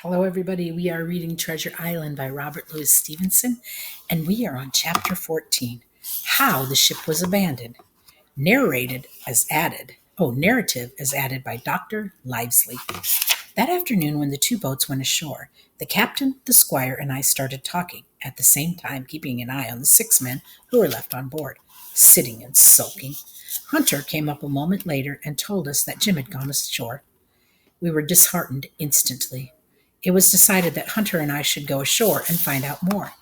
Hello, everybody. We are reading Treasure Island by Robert Louis Stevenson, and we are on Chapter 14 How the Ship Was Abandoned. Narrative as added by Dr. Livesley. That afternoon, when the two boats went ashore, the captain, the squire, and I started talking, at the same time keeping an eye on the 6 men who were left on board, sitting and sulking. Hunter came up a moment later and told us that Jim had gone ashore. We were disheartened instantly. It was decided that Hunter and I should go ashore and find out more.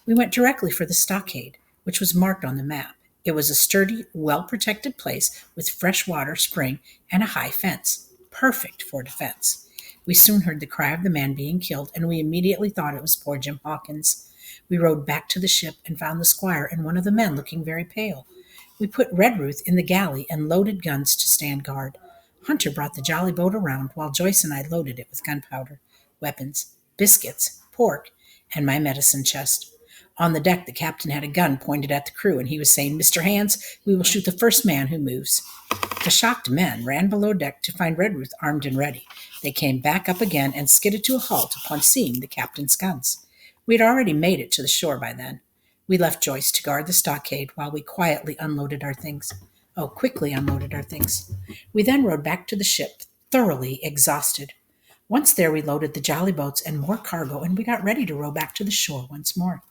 We went directly for the stockade, which was marked on the map. It was a sturdy, well-protected place with fresh water, spring, and a high fence, perfect for defense. We soon heard the cry of the man being killed, and we immediately thought it was poor Jim Hawkins. We rowed back to the ship and found the squire and one of the men looking very pale. We put Redruth in the galley and loaded guns to stand guard. Hunter brought the jolly boat around, while Joyce and I loaded it with gunpowder, weapons, biscuits, pork, and my medicine chest. On the deck, the captain had a gun pointed at the crew, and he was saying, "Mr. Hands, we will shoot the first man who moves." The shocked men ran below deck to find Redruth armed and ready. They came back up again and skidded to a halt upon seeing the captain's guns. We had already made it to the shore by then. We left Joyce to guard the stockade while we quickly unloaded our things. We then rowed back to the ship, thoroughly exhausted. Once there, we loaded the jolly boats and more cargo, and we got ready to row back to the shore once more.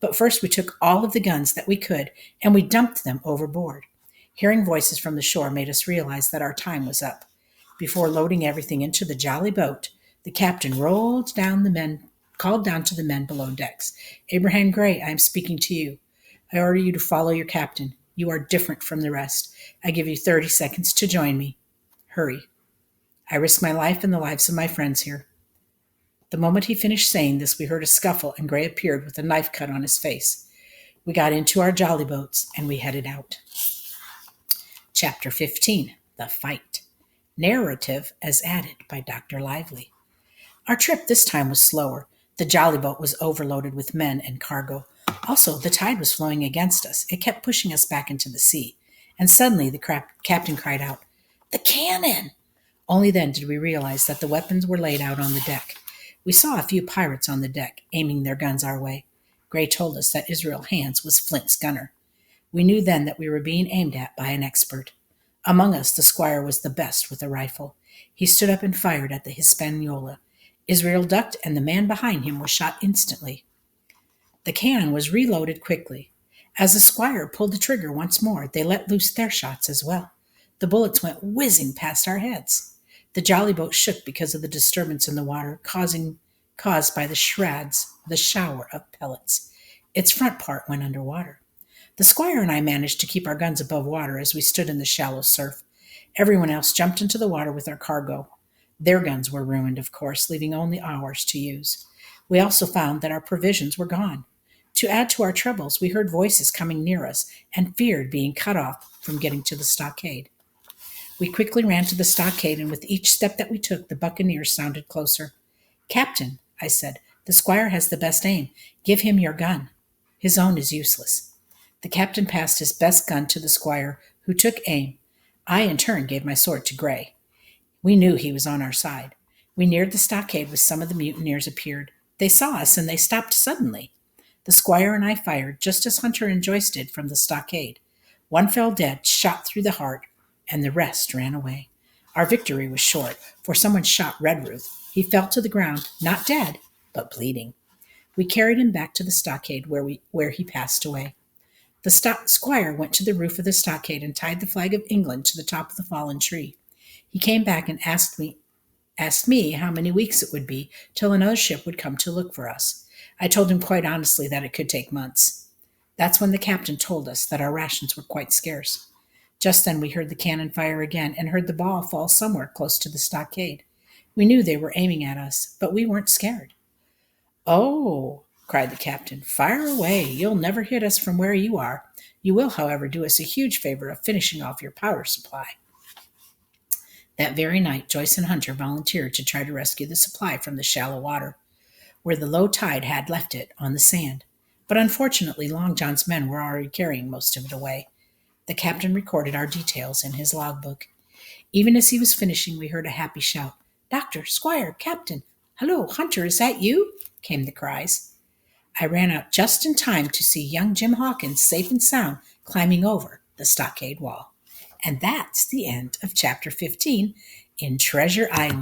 But first we took all of the guns that we could, and we dumped them overboard. Hearing voices from the shore made us realize that our time was up. Before loading everything into the jolly boat, the captain called down to the men below decks. "Abraham Gray, I am speaking to you. I order you to follow your captain. You are different from the rest. I give you 30 seconds to join me. Hurry. I risk my life and the lives of my friends here." The moment he finished saying this, we heard a scuffle, and Gray appeared with a knife cut on his face. We got into our jolly boats, and we headed out. Chapter 15 The Fight. Narrative as added by Dr. Lively. Our trip this time was slower. The jolly boat was overloaded with men and cargo. Also, the tide was flowing against us. It kept pushing us back into the sea. And suddenly the captain cried out, "The cannon!" Only then did we realize that the weapons were laid out on the deck. We saw a few pirates on the deck, aiming their guns our way. Gray told us that Israel Hands was Flint's gunner. We knew then that we were being aimed at by an expert. Among us, the squire was the best with a rifle. He stood up and fired at the Hispaniola. Israel ducked, and the man behind him was shot instantly. The cannon was reloaded quickly. As the squire pulled the trigger once more, they let loose their shots as well. The bullets went whizzing past our heads. The jolly boat shook because of the disturbance in the water caused by the shower of pellets. Its front part went under water. The squire and I managed to keep our guns above water as we stood in the shallow surf. Everyone else jumped into the water with our cargo. Their guns were ruined, of course, leaving only ours to use. We also found that our provisions were gone. To add to our troubles, we heard voices coming near us and feared being cut off from getting to the stockade. We quickly ran to the stockade, and with each step that we took, the buccaneers sounded closer. "Captain," I said, "the squire has the best aim. Give him your gun. His own is useless." The captain passed his best gun to the squire, who took aim. I, in turn, gave my sword to Gray. We knew he was on our side. We neared the stockade when some of the mutineers appeared. They saw us, and they stopped suddenly. The squire and I fired, just as Hunter and Joyce did, from the stockade. One fell dead, shot through the heart, and the rest ran away. Our victory was short, for someone shot Redruth. He fell to the ground, not dead, but bleeding. We carried him back to the stockade, where he passed away. The squire went to the roof of the stockade and tied the flag of England to the top of the fallen tree. He came back and asked me how many weeks it would be till another ship would come to look for us. I told him quite honestly that it could take months. That's when the captain told us that our rations were quite scarce. Just then we heard the cannon fire again and heard the ball fall somewhere close to the stockade. We knew they were aiming at us, but we weren't scared. "Oh," cried the captain, "fire away. You'll never hit us from where you are. You will, however, do us a huge favor of finishing off your powder supply." That very night, Joyce and Hunter volunteered to try to rescue the supply from the shallow water, where the low tide had left it on the sand. But unfortunately, Long John's men were already carrying most of it away. The captain recorded our details in his logbook. Even as he was finishing, we heard a happy shout. "Doctor, squire, captain, "Hello, Hunter, is that you?" came the cries. I ran out just in time to see young Jim Hawkins safe and sound climbing over the stockade wall. And that's the end of chapter 15 in Treasure Island.